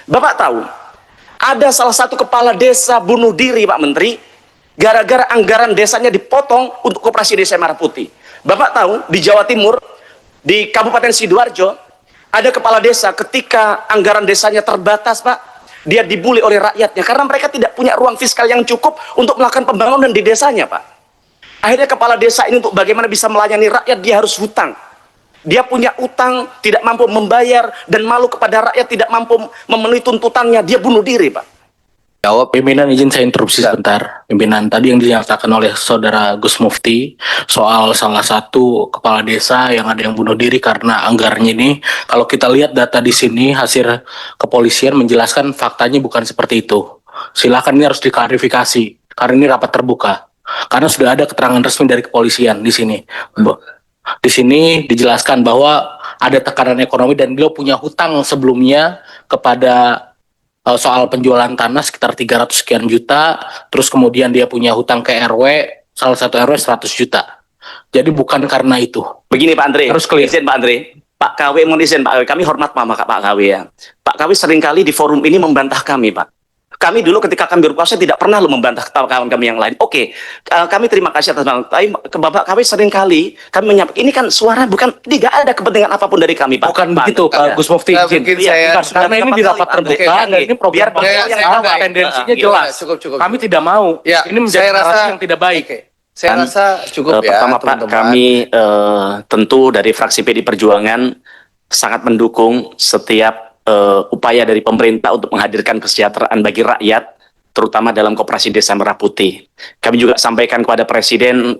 Bapak tahu, ada salah satu kepala desa bunuh diri, Pak Menteri, gara-gara anggaran desanya dipotong untuk koperasi desa Merah Putih. Bapak tahu, di Jawa Timur, di Kabupaten Sidoarjo, ada kepala desa ketika anggaran desanya terbatas, Pak, dia dibully oleh rakyatnya karena mereka tidak punya ruang fiskal yang cukup untuk melakukan pembangunan di desanya, Pak. Akhirnya kepala desa ini untuk bagaimana bisa melayani rakyat, dia harus hutang. Dia punya utang, tidak mampu membayar, dan malu kepada rakyat, tidak mampu memenuhi tuntutannya, dia bunuh diri, Pak. Jawab. Pimpinan, izin saya interupsi sebentar. Pimpinan, tadi yang dinyatakan oleh saudara Gus Mufti soal salah satu kepala desa yang ada yang bunuh diri karena anggarannya ini, kalau kita lihat data di sini, hasil kepolisian menjelaskan faktanya bukan seperti itu. Silakan, ini harus diklarifikasi karena ini rapat terbuka. Karena sudah ada keterangan resmi dari kepolisian di sini. Di sini dijelaskan bahwa ada tekanan ekonomi dan beliau punya hutang sebelumnya kepada soal penjualan tanah sekitar 300 sekian juta, terus kemudian dia punya hutang ke RW, salah satu RW 100 juta. Jadi bukan karena itu. Begini Pak Andre, harus clear. izin Pak Andre, Pak KW mohon izin Pak KW, kami hormat Pak KW ya. Pak KW seringkali di forum ini membantah kami, Pak. Kami dulu ketika kami berkuasa tidak pernah membantah kawan kami yang lain. Oke, kami terima kasih atas bang. Tapi ke Bapak KW seringkali kami menyampaikan, ini kan suara bukan, tidak ada kepentingan apapun dari kami, Pak. Bukan begitu, Pak Gus Mufti. Karena ini di rapat terbuka dan ini program yang tendensinya jelas. Cukup. Kami tidak mau. Ya, ini menjadi narasi yang tidak baik. Saya rasa cukup ya. Pertama Pak, kami tentu dari fraksi PD Perjuangan sangat mendukung setiap upaya dari pemerintah untuk menghadirkan kesejahteraan bagi rakyat, terutama dalam koperasi desa Merah Putih. Kami juga sampaikan kepada Presiden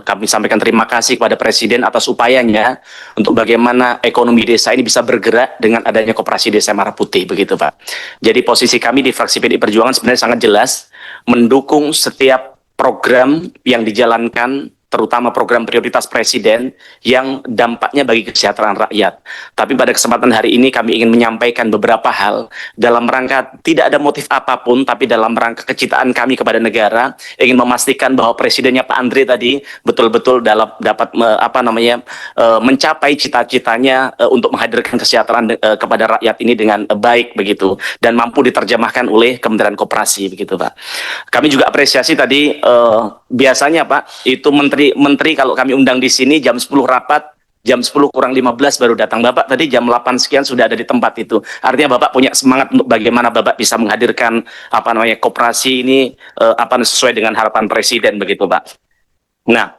kami sampaikan terima kasih kepada Presiden atas upayanya untuk bagaimana ekonomi desa ini bisa bergerak dengan adanya koperasi desa Merah Putih, begitu Pak. Jadi posisi kami di fraksi PD Perjuangan sebenarnya sangat jelas, mendukung setiap program yang dijalankan, terutama program prioritas Presiden yang dampaknya bagi kesejahteraan rakyat. Tapi pada kesempatan hari ini kami ingin menyampaikan beberapa hal dalam rangka tidak ada motif apapun, tapi dalam rangka kecintaan kami kepada negara, ingin memastikan bahwa Presidennya Pak Andre tadi betul-betul dapat mencapai cita-citanya untuk menghadirkan kesejahteraan kepada rakyat ini dengan baik begitu, dan mampu diterjemahkan oleh Kementerian Koperasi begitu Pak. Kami juga apresiasi tadi biasanya Pak itu menteri kalau kami undang di sini jam 10 rapat, jam 10 kurang 15 baru datang. Bapak tadi jam 8 sekian sudah ada di tempat itu. Artinya Bapak punya semangat untuk bagaimana Bapak bisa menghadirkan koperasi ini sesuai dengan harapan Presiden begitu Pak. Nah,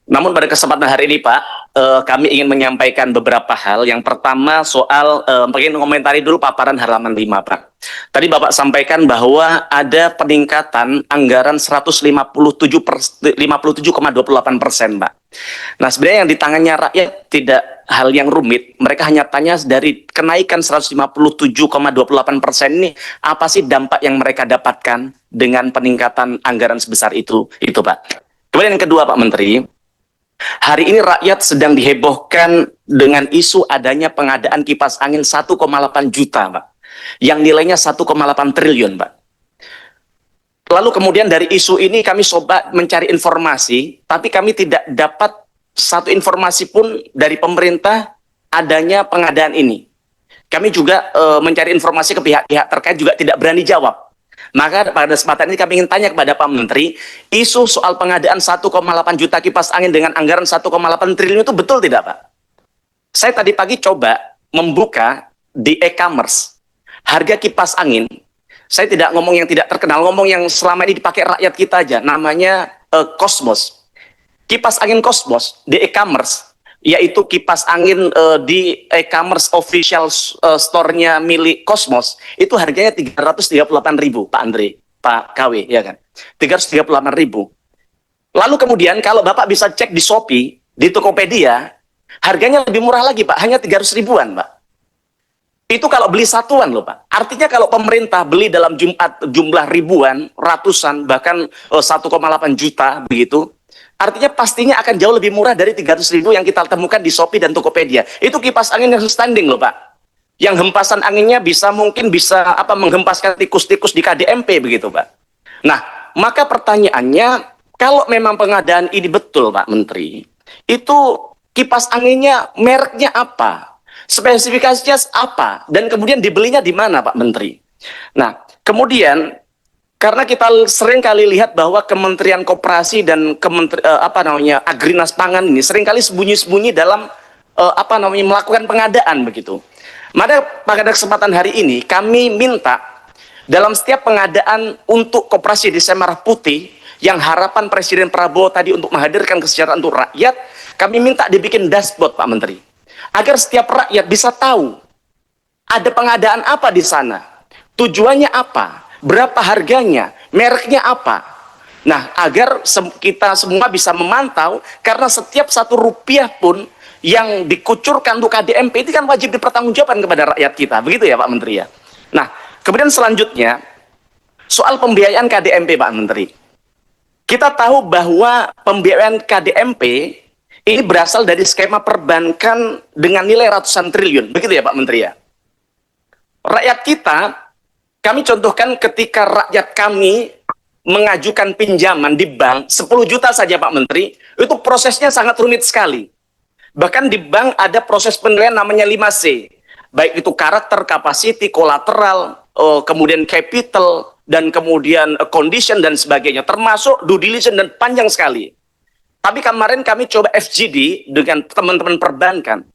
namun pada kesempatan hari ini Pak, kami ingin menyampaikan beberapa hal. Yang pertama soal, pengen komentari dulu paparan halaman 5 Pak. Tadi Bapak sampaikan bahwa ada peningkatan anggaran 57,28% Pak. Nah sebenarnya yang di tangannya rakyat tidak hal yang rumit. Mereka hanya tanya dari kenaikan 157,28% ini, apa sih dampak yang mereka dapatkan dengan peningkatan anggaran sebesar itu Pak. Kemudian yang kedua Pak Menteri, hari ini rakyat sedang dihebohkan dengan isu adanya pengadaan kipas angin 1,8 juta Pak, yang nilainya 1,8 triliun Pak. Lalu kemudian dari isu ini kami coba mencari informasi, tapi kami tidak dapat satu informasi pun dari pemerintah adanya pengadaan ini. Kami juga mencari informasi ke pihak-pihak terkait juga tidak berani jawab. Maka pada kesempatan ini kami ingin tanya kepada Pak Menteri, isu soal pengadaan 1,8 juta kipas angin dengan anggaran 1,8 triliun itu betul tidak Pak? Saya tadi pagi coba membuka di e-commerce harga kipas angin. Saya tidak ngomong yang tidak terkenal, ngomong yang selama ini dipakai rakyat kita aja, namanya Cosmos. Kipas angin Cosmos di e-commerce, yaitu kipas angin di e-commerce official store-nya milik Cosmos, itu harganya 338.000 Pak Andre, Pak KW, ya kan? 338.000. Lalu kemudian kalau Bapak bisa cek di Shopee, di Tokopedia, harganya lebih murah lagi Pak, hanya 300 ribuan Pak. Itu kalau beli satuan loh Pak. Artinya kalau pemerintah beli dalam jumlah ribuan, ratusan, bahkan 1,8 juta begitu, artinya pastinya akan jauh lebih murah dari 300.000 yang kita temukan di Shopee dan Tokopedia. Itu kipas angin yang standing loh Pak. Yang hempasan anginnya mungkin bisa menghempaskan tikus-tikus di KDMP begitu Pak. Nah, maka pertanyaannya, kalau memang pengadaan ini betul Pak Menteri, itu kipas anginnya mereknya apa? Spesifikasinya apa? Dan kemudian dibelinya di mana, Pak Menteri? Nah, kemudian karena kita sering kali lihat bahwa Kementerian Koperasi dan Agrinas Pangan ini seringkali sembunyi-sembunyi dalam melakukan pengadaan begitu. Maka pada kesempatan hari ini kami minta dalam setiap pengadaan untuk Koperasi Desa Merah Putih yang harapan Presiden Prabowo tadi untuk menghadirkan kesejahteraan untuk rakyat, kami minta dibikin dashboard, Pak Menteri, agar setiap rakyat bisa tahu ada pengadaan apa di sana, tujuannya apa, berapa harganya, mereknya apa. Nah, agar kita semua bisa memantau, karena setiap satu rupiah pun yang dikucurkan untuk KDMP itu kan wajib dipertanggungjawabkan kepada rakyat kita, begitu ya Pak Menteri ya. Nah, kemudian selanjutnya soal pembiayaan KDMP, Pak Menteri. Kita tahu bahwa pembiayaan KDMP ini berasal dari skema perbankan dengan nilai ratusan triliun, begitu ya Pak Menteri ya. Rakyat kita, kami contohkan ketika rakyat kami mengajukan pinjaman di bank 10 juta saja Pak Menteri, itu prosesnya sangat rumit sekali. Bahkan di bank ada proses penilaian namanya 5C, baik itu karakter, capacity, kolateral, kemudian capital, dan kemudian condition dan sebagainya, termasuk due diligence dan panjang sekali. Tapi kemarin kami coba FGD dengan teman-teman perbankan.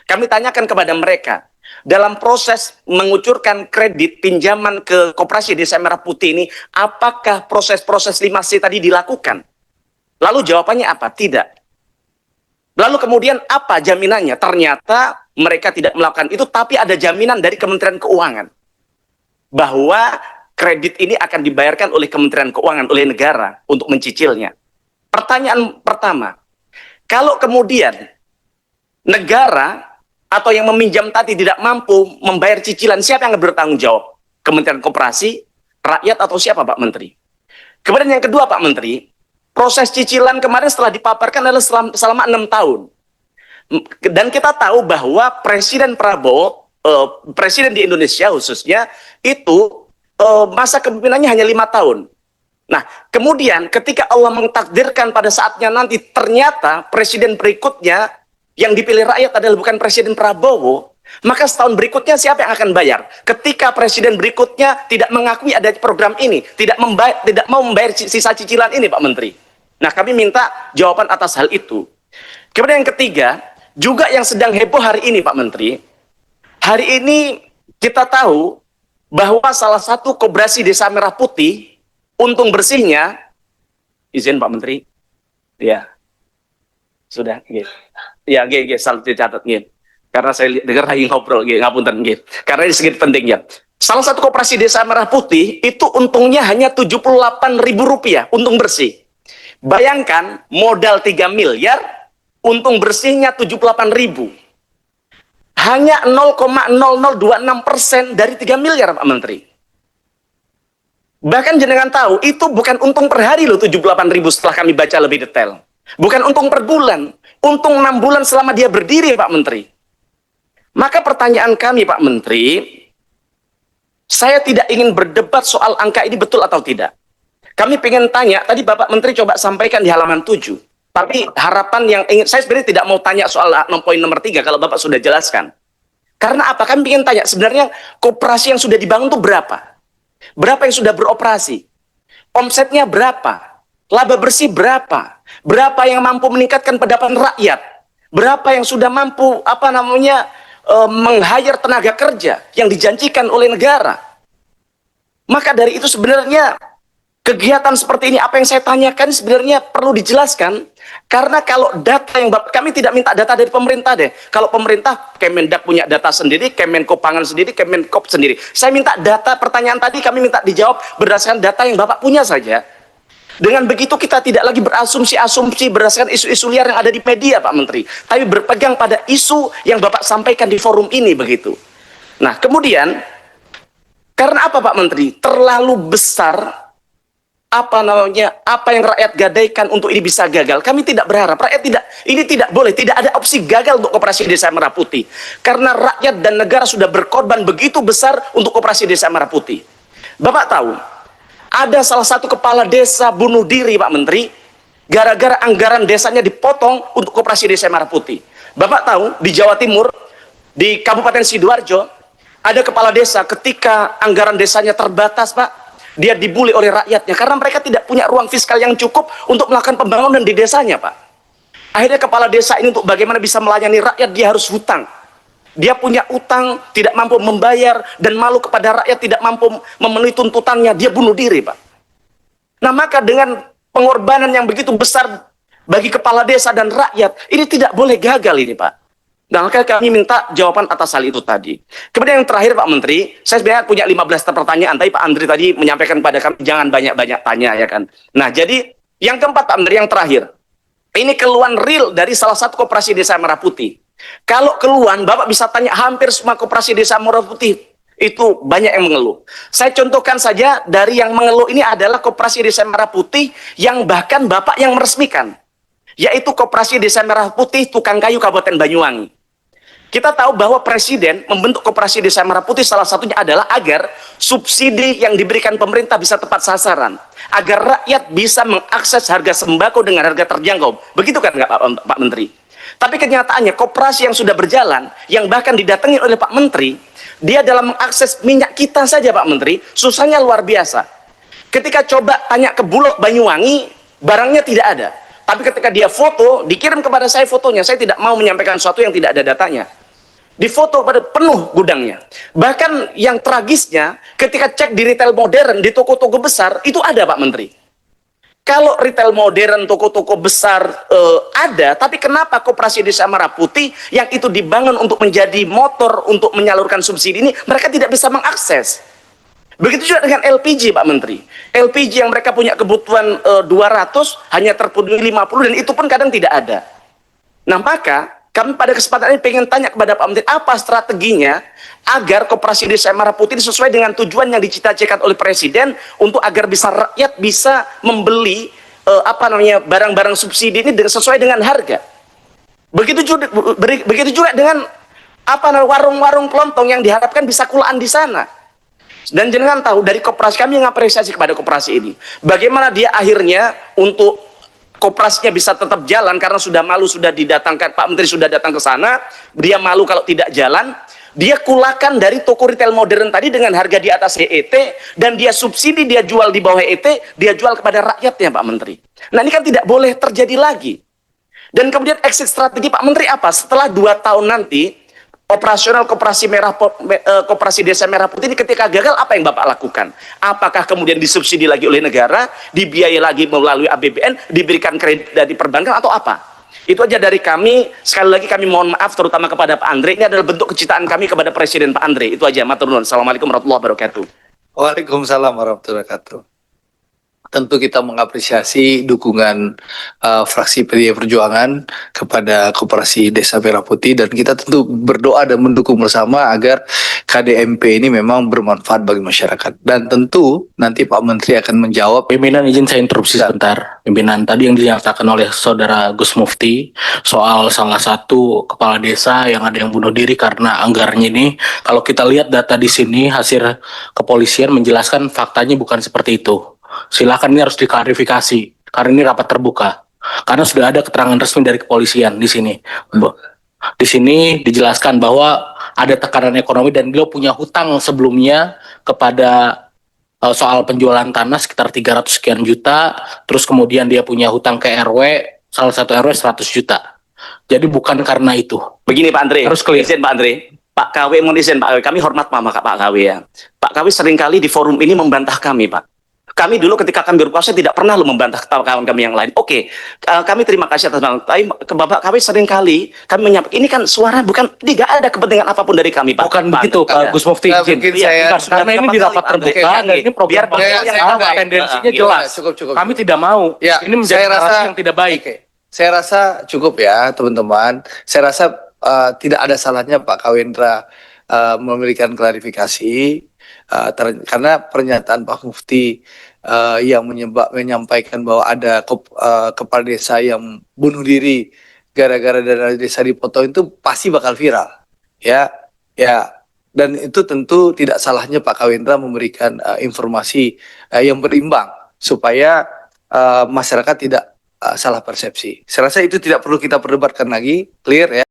Kami tanyakan kepada mereka, dalam proses mengucurkan kredit pinjaman ke Koperasi Desa Merah Putih ini, apakah proses-proses 5C tadi dilakukan? Lalu jawabannya apa? Tidak. Lalu kemudian apa jaminannya? Ternyata mereka tidak melakukan itu, tapi ada jaminan dari Kementerian Keuangan bahwa kredit ini akan dibayarkan oleh Kementerian Keuangan, oleh negara untuk mencicilnya. Pertanyaan pertama, kalau kemudian negara atau yang meminjam tadi tidak mampu membayar cicilan, siapa yang bertanggung jawab? Kementerian Koperasi, rakyat, atau siapa Pak Menteri? Kemudian yang kedua Pak Menteri, proses cicilan kemarin setelah dipaparkan adalah selama 6 tahun. Dan kita tahu bahwa Presiden Prabowo, Presiden di Indonesia khususnya, itu masa kepemimpinannya hanya 5 tahun. Nah, kemudian ketika Allah mentakdirkan pada saatnya nanti ternyata Presiden berikutnya yang dipilih rakyat adalah bukan Presiden Prabowo, maka setahun berikutnya siapa yang akan bayar? Ketika Presiden berikutnya tidak mengakui ada program ini, tidak mau membayar sisa cicilan ini, Pak Menteri. Nah, kami minta jawaban atas hal itu. Kemudian yang ketiga, juga yang sedang heboh hari ini, Pak Menteri. Hari ini kita tahu bahwa salah satu koperasi Desa Merah Putih, untung bersihnya, izin Pak Menteri, ya, sudah, gitu. Ya, salah dicatat, gitu. Karena saya dengar lagi ngobrol, gitu, ngapunten, gitu. Karena ini sedikit penting, ya. Salah satu koperasi Desa Merah Putih, itu untungnya hanya Rp78.000, untung bersih. Bayangkan, modal 3 miliar, untung bersihnya 78.000. Hanya 0,0026% dari 3 miliar, Pak Menteri. Bahkan jenengan tahu, itu bukan untung per hari loh, 78.000 setelah kami baca lebih detail. Bukan untung per bulan, untung 6 bulan selama dia berdiri, Pak Menteri. Maka pertanyaan kami, Pak Menteri, saya tidak ingin berdebat soal angka ini betul atau tidak. Kami ingin tanya, tadi Bapak Menteri coba sampaikan di halaman 7. Tapi harapan yang ingin, saya sebenarnya tidak mau tanya soal poin nomor 3 kalau Bapak sudah jelaskan. Karena apa? Kami ingin tanya, sebenarnya koperasi yang sudah dibangun itu berapa? Berapa yang sudah beroperasi? Omsetnya berapa? Laba bersih berapa? Berapa yang mampu meningkatkan pendapatan rakyat? Berapa yang sudah mampu meng-hire tenaga kerja yang dijanjikan oleh negara? Maka dari itu sebenarnya kegiatan seperti ini, apa yang saya tanyakan sebenarnya perlu dijelaskan. Karena kalau data yang kami tidak minta data dari pemerintah deh. Kalau pemerintah, Kemendak punya data sendiri, Kemenko Pangan sendiri, Kemenkop sendiri. Saya minta data, pertanyaan tadi kami minta dijawab berdasarkan data yang Bapak punya saja. Dengan begitu kita tidak lagi berasumsi-asumsi berdasarkan isu-isu liar yang ada di media, Pak Menteri. Tapi berpegang pada isu yang Bapak sampaikan di forum ini begitu. Nah, kemudian, karena apa Pak Menteri? Terlalu besar apa yang rakyat gadaikan untuk ini bisa gagal. Kami tidak berharap, ini tidak boleh, tidak ada opsi gagal untuk Koperasi Desa Merah Putih. Karena rakyat dan negara sudah berkorban begitu besar untuk Koperasi Desa Merah Putih. Bapak tahu, ada salah satu kepala desa bunuh diri, Pak Menteri, gara-gara anggaran desanya dipotong untuk Koperasi Desa Merah Putih. Bapak tahu, di Jawa Timur, Di Kabupaten Sidoarjo, ada kepala desa ketika anggaran desanya terbatas, Pak, dia dibully oleh rakyatnya karena mereka tidak punya ruang fiskal yang cukup untuk melakukan pembangunan di desanya, Pak. Akhirnya kepala desa ini untuk bagaimana bisa melayani rakyat, dia harus hutang. Dia punya utang, tidak mampu membayar, dan malu kepada rakyat, tidak mampu memenuhi tuntutannya, dia bunuh diri, Pak. Nah, maka dengan pengorbanan yang begitu besar bagi kepala desa dan rakyat, ini tidak boleh gagal ini, Pak. Nah, maka kami minta jawaban atas hal itu tadi. Kemudian yang terakhir, Pak Menteri, saya sebenarnya punya 15 pertanyaan, tapi Pak Andri tadi menyampaikan pada kami, jangan banyak-banyak tanya, ya kan. Nah, jadi yang keempat, Pak Menteri, yang terakhir. Ini keluhan real dari salah satu koperasi desa Merah Putih. Kalau keluhan, Bapak bisa tanya hampir semua koperasi desa Merah Putih, itu banyak yang mengeluh. Saya contohkan saja, dari yang mengeluh ini adalah koperasi desa Merah Putih yang bahkan Bapak yang meresmikan, yaitu koperasi desa Merah Putih Tukang Kayu Kabupaten Banyuwangi. Kita tahu bahwa Presiden membentuk koperasi desa Merah Putih salah satunya adalah agar subsidi yang diberikan pemerintah bisa tepat sasaran, agar rakyat bisa mengakses harga sembako dengan harga terjangkau. Begitu kan nggak Pak Menteri? Tapi kenyataannya koperasi yang sudah berjalan, yang bahkan didatangi oleh Pak Menteri, dia dalam mengakses minyak kita saja, Pak Menteri, susahnya luar biasa. Ketika coba tanya ke Bulog Banyuwangi, barangnya tidak ada. Tapi ketika dia foto, dikirim kepada saya fotonya, saya tidak mau menyampaikan sesuatu yang tidak ada datanya. Difoto pada penuh gudangnya. Bahkan yang tragisnya, ketika cek di retail modern, di toko-toko besar, itu ada, Pak Menteri. Kalau retail modern, toko-toko besar ada, tapi kenapa koperasi desa Merah Putih yang itu dibangun untuk menjadi motor untuk menyalurkan subsidi ini, mereka tidak bisa mengakses. Begitu juga dengan LPG, Pak Menteri. LPG yang mereka punya kebutuhan 200, hanya terpenuhi 50, dan itu pun kadang tidak ada. Nah, maka kami pada kesempatan ini pengen tanya kepada Pak Menteri, apa strateginya agar koperasi desa Merah Putih ini sesuai dengan tujuan yang dicita-citakan oleh Presiden untuk agar bisa rakyat bisa membeli barang-barang subsidi ini sesuai dengan harga. Begitu juga dengan warung-warung kelontong yang diharapkan bisa kulaan di sana. Dan jenengan tahu dari koperasi, kami mengapresiasi kepada koperasi ini, bagaimana dia akhirnya untuk koperasinya bisa tetap jalan karena sudah malu, sudah didatangkan, Pak Menteri sudah datang ke sana, dia malu kalau tidak jalan, dia kulakan dari toko retail modern tadi dengan harga di atas HET, dan dia subsidi, dia jual di bawah HET, dia jual kepada rakyatnya, Pak Menteri. Nah, ini kan tidak boleh terjadi lagi. Dan kemudian exit strategi Pak Menteri apa? Setelah 2 tahun nanti, operasional koperasi desa Merah Putih ini ketika gagal, apa yang Bapak lakukan? Apakah kemudian disubsidi lagi oleh negara, dibiayai lagi melalui APBN, diberikan kredit dari perbankan, atau apa? Itu aja dari kami. Sekali lagi kami mohon maaf terutama kepada Pak Andre. Ini adalah bentuk kecintaan kami kepada Presiden Pak Andre. Itu aja, matur nuwun. Assalamualaikum warahmatullahi wabarakatuh. Waalaikumsalam warahmatullahi wabarakatuh. Tentu kita mengapresiasi dukungan fraksi PDI Perjuangan kepada Koperasi Desa Merah Putih, dan kita tentu berdoa dan mendukung bersama agar KDMP ini memang bermanfaat bagi masyarakat. Dan tentu nanti Pak Menteri akan menjawab. Pimpinan, izin saya interupsi sebentar. Pimpinan, tadi yang dinyatakan oleh Saudara Gus Mufti soal salah satu kepala desa yang ada yang bunuh diri karena anggarannya ini, kalau kita lihat data di sini, hasil kepolisian menjelaskan faktanya bukan seperti itu. Silakan, ini harus diklarifikasi karena ini rapat terbuka. Karena sudah ada keterangan resmi dari kepolisian di sini. Di sini dijelaskan bahwa ada tekanan ekonomi dan beliau punya hutang sebelumnya kepada soal penjualan tanah sekitar 300 sekian juta, terus kemudian dia punya hutang ke RW, salah satu RW 100 juta. Jadi bukan karena itu. Begini Pak Andre, Harus clear. izin Pak Andre. Pak KW mohon izin Pak KW, kami hormat Pak KW ya. Pak KW seringkali di forum ini membantah kami, Pak. Kami dulu ketika kami berkuasa tidak pernah membantah kawan kami yang lain. Oke, kami terima kasih atas bantuan. Tapi ke Bapak KW seringkali kami menyampaikan, ini kan suara bukan, tidak ada kepentingan apapun dari kami, Pak. Bukan begitu, Pak Gus Mufti. Mungkin Iya, saya Karena ini di rapat terbuka dan ini program Biar tendensinya Iya, jelas. cukup. Kami tidak mau. Ya, Ini menjadi saya rasa narasi yang tidak baik. Oke. Saya rasa cukup ya, teman-teman. Saya rasa tidak ada salahnya Pak Kawendra memberikan klarifikasi karena pernyataan Pak Mufti yang menyampaikan bahwa ada kepala desa yang bunuh diri gara-gara dana desa dipotong itu pasti bakal viral, ya. Dan itu tentu tidak salahnya Pak Kawendra memberikan informasi yang berimbang supaya masyarakat tidak salah persepsi. Saya rasa itu tidak perlu kita perdebatkan lagi, clear ya.